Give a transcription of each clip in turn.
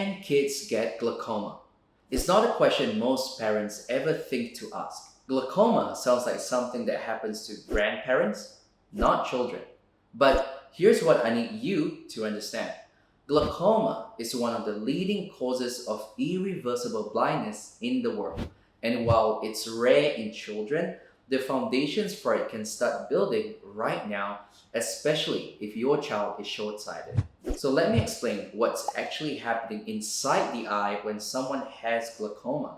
Can kids get glaucoma? It's not a question most parents ever think to ask. Glaucoma sounds like something that happens to grandparents, not children. But here's what I need you to understand. Glaucoma is one of the leading causes of irreversible blindness in the world. And while it's rare in children, the foundations for it can start building right now, especially if your child is short-sighted. So let me explain what's actually happening inside the eye when someone has glaucoma,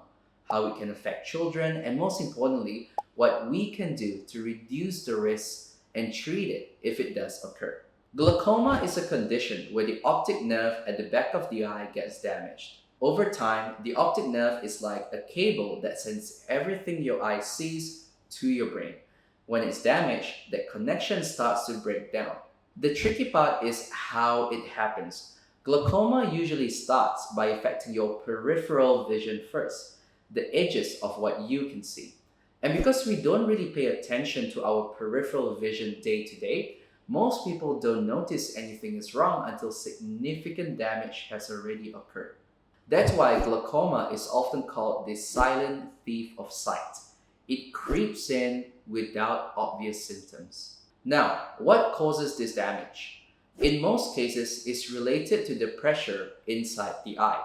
how it can affect children, and most importantly, what we can do to reduce the risk and treat it if it does occur. Glaucoma is a condition where the optic nerve at the back of the eye gets damaged. Over time, the optic nerve is like a cable that sends everything your eye sees to your brain. When it's damaged, that connection starts to break down. The tricky part is how it happens. Glaucoma usually starts by affecting your peripheral vision first, the edges of what you can see. And because we don't really pay attention to our peripheral vision day to day, most people don't notice anything is wrong until significant damage has already occurred. That's why glaucoma is often called the silent thief of sight. It creeps in without obvious symptoms. Now, what causes this damage? In most cases, it's related to the pressure inside the eye.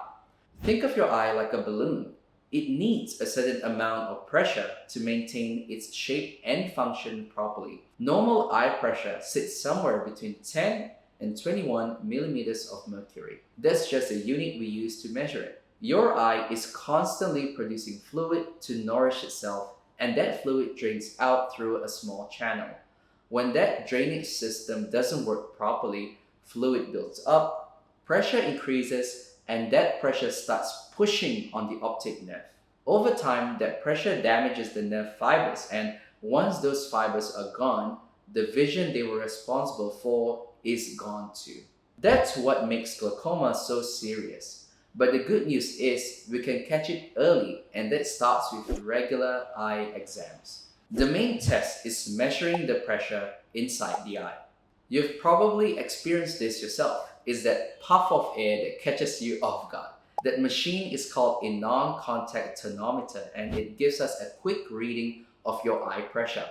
Think of your eye like a balloon. It needs a certain amount of pressure to maintain its shape and function properly. Normal eye pressure sits somewhere between 10 and 21 millimeters of mercury. That's just a unit we use to measure it. Your eye is constantly producing fluid to nourish itself, and that fluid drains out through a small channel. When that drainage system doesn't work properly, fluid builds up, pressure increases, and that pressure starts pushing on the optic nerve. Over time, that pressure damages the nerve fibers, and once those fibers are gone, the vision they were responsible for is gone too. That's what makes glaucoma so serious. But the good news is we can catch it early, and that starts with regular eye exams. The main test is measuring the pressure inside the eye. You've probably experienced this yourself. It's that puff of air that catches you off guard. That machine is called a non-contact tonometer, and it gives us a quick reading of your eye pressure.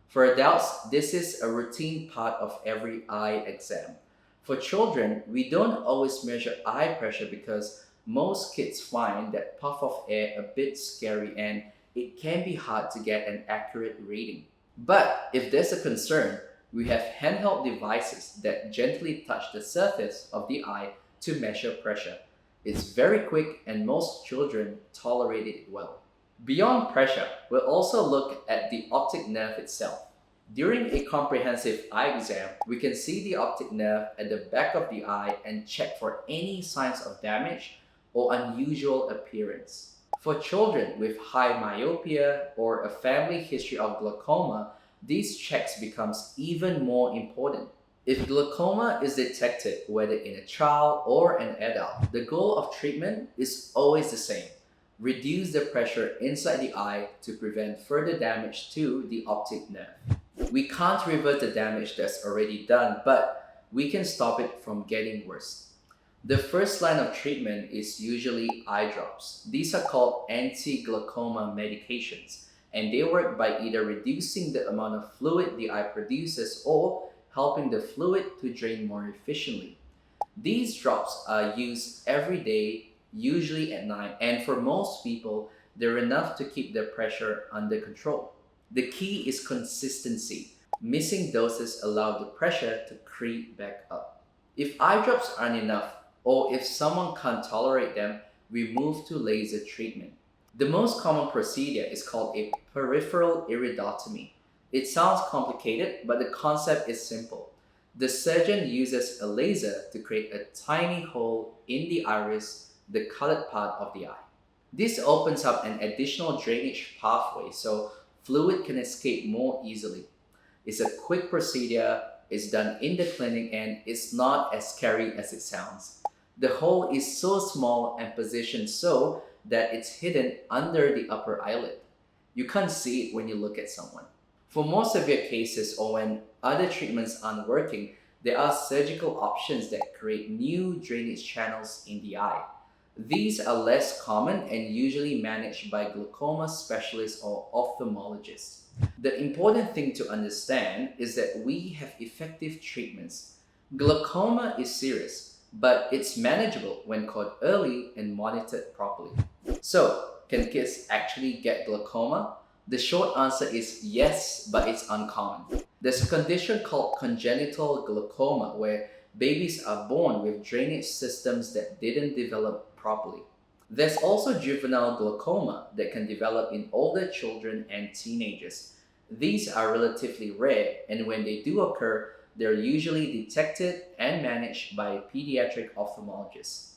For adults, this is a routine part of every eye exam. For children, we don't always measure eye pressure because most kids find that puff of air a bit scary and it can be hard to get an accurate reading. But if there's a concern, we have handheld devices that gently touch the surface of the eye to measure pressure. It's very quick and most children tolerate it well. Beyond pressure, we'll also look at the optic nerve itself. During a comprehensive eye exam, we can see the optic nerve at the back of the eye and check for any signs of damage or unusual appearance. For children with high myopia or a family history of glaucoma, these checks becomes even more important. If glaucoma is detected, whether in a child or an adult, the goal of treatment is always the same. Reduce the pressure inside the eye to prevent further damage to the optic nerve. We can't reverse the damage that's already done, but we can stop it from getting worse. The first line of treatment is usually eye drops. These are called anti-glaucoma medications, and they work by either reducing the amount of fluid the eye produces or helping the fluid to drain more efficiently. These drops are used every day, usually at night, and for most people, they're enough to keep the pressure under control. The key is consistency. Missing doses allow the pressure to creep back up. If eye drops aren't enough, or if someone can't tolerate them, we move to laser treatment. The most common procedure is called a peripheral iridotomy. It sounds complicated, but the concept is simple. The surgeon uses a laser to create a tiny hole in the iris, the colored part of the eye. This opens up an additional drainage pathway so fluid can escape more easily. It's a quick procedure, it's done in the clinic, and it's not as scary as it sounds. The hole is so small and positioned so that it's hidden under the upper eyelid. You can't see it when you look at someone. For more severe cases or when other treatments aren't working, there are surgical options that create new drainage channels in the eye. These are less common and usually managed by glaucoma specialists or ophthalmologists. The important thing to understand is that we have effective treatments. Glaucoma is serious, but it's manageable when caught early and monitored properly. So, can kids actually get glaucoma? The short answer is yes, but it's uncommon. There's a condition called congenital glaucoma where babies are born with drainage systems that didn't develop properly. There's also juvenile glaucoma that can develop in older children and teenagers. These are relatively rare, and when they do occur, they're usually detected and managed by pediatric ophthalmologists.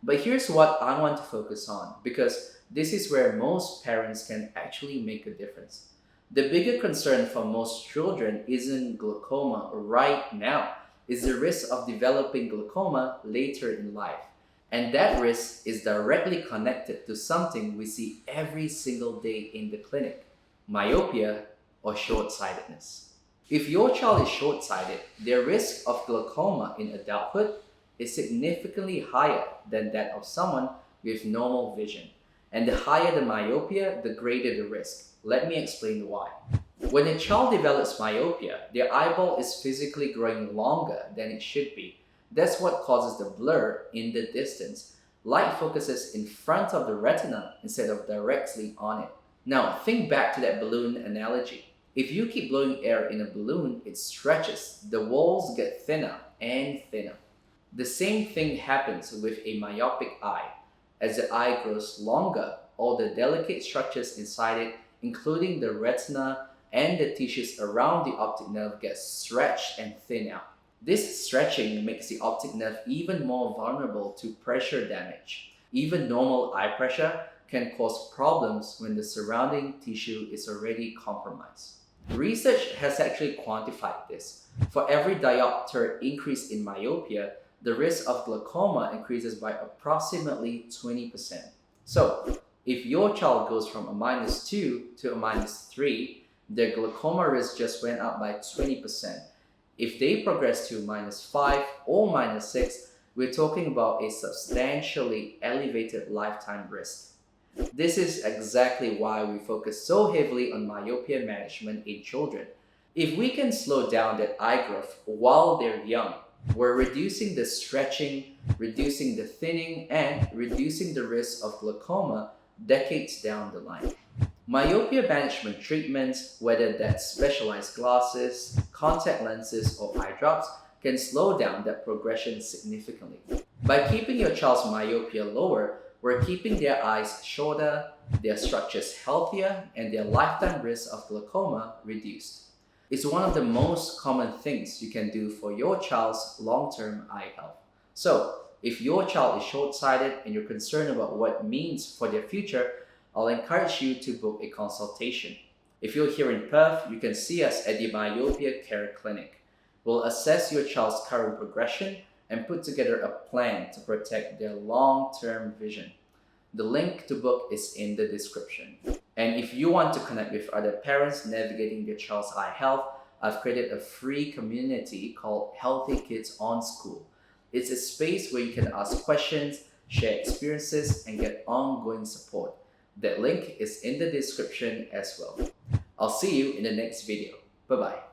But here's what I want to focus on, because this is where most parents can actually make a difference. The bigger concern for most children isn't glaucoma right now, it's the risk of developing glaucoma later in life. And that risk is directly connected to something we see every single day in the clinic: myopia or short-sightedness. If your child is short-sighted, their risk of glaucoma in adulthood is significantly higher than that of someone with normal vision. And the higher the myopia, the greater the risk. Let me explain why. When a child develops myopia, their eyeball is physically growing longer than it should be. That's what causes the blur in the distance. Light focuses in front of the retina instead of directly on it. Now, think back to that balloon analogy. If you keep blowing air in a balloon, it stretches. The walls get thinner and thinner. The same thing happens with a myopic eye. As the eye grows longer, all the delicate structures inside it, including the retina and the tissues around the optic nerve, get stretched and thin out. This stretching makes the optic nerve even more vulnerable to pressure damage. Even normal eye pressure can cause problems when the surrounding tissue is already compromised. Research has actually quantified this. For every diopter increase in myopia, the risk of glaucoma increases by approximately 20%. So, if your child goes from a -2 to a -3, their glaucoma risk just went up by 20%. If they progress to -5 or -6, we're talking about a substantially elevated lifetime risk. This is exactly why we focus so heavily on myopia management in children. If we can slow down that eye growth while they're young, we're reducing the stretching, reducing the thinning, and reducing the risk of glaucoma decades down the line. Myopia management treatments, whether that's specialized glasses, contact lenses, or eye drops, can slow down that progression significantly. By keeping your child's myopia lower, we're keeping their eyes shorter, their structures healthier, and their lifetime risk of glaucoma reduced. It's one of the most common things you can do for your child's long-term eye health. So, if your child is short-sighted and you're concerned about what it means for their future, I'll encourage you to book a consultation. If you're here in Perth, you can see us at the Myopia Care Clinic. We'll assess your child's current progression and put together a plan to protect their long-term vision. The link to book is in the description. And if you want to connect with other parents navigating their child's eye health, I've created a free community called Healthy Kids on School. It's a space where you can ask questions, share experiences, and get ongoing support. That link is in the description as well. I'll see you in the next video. Bye-bye.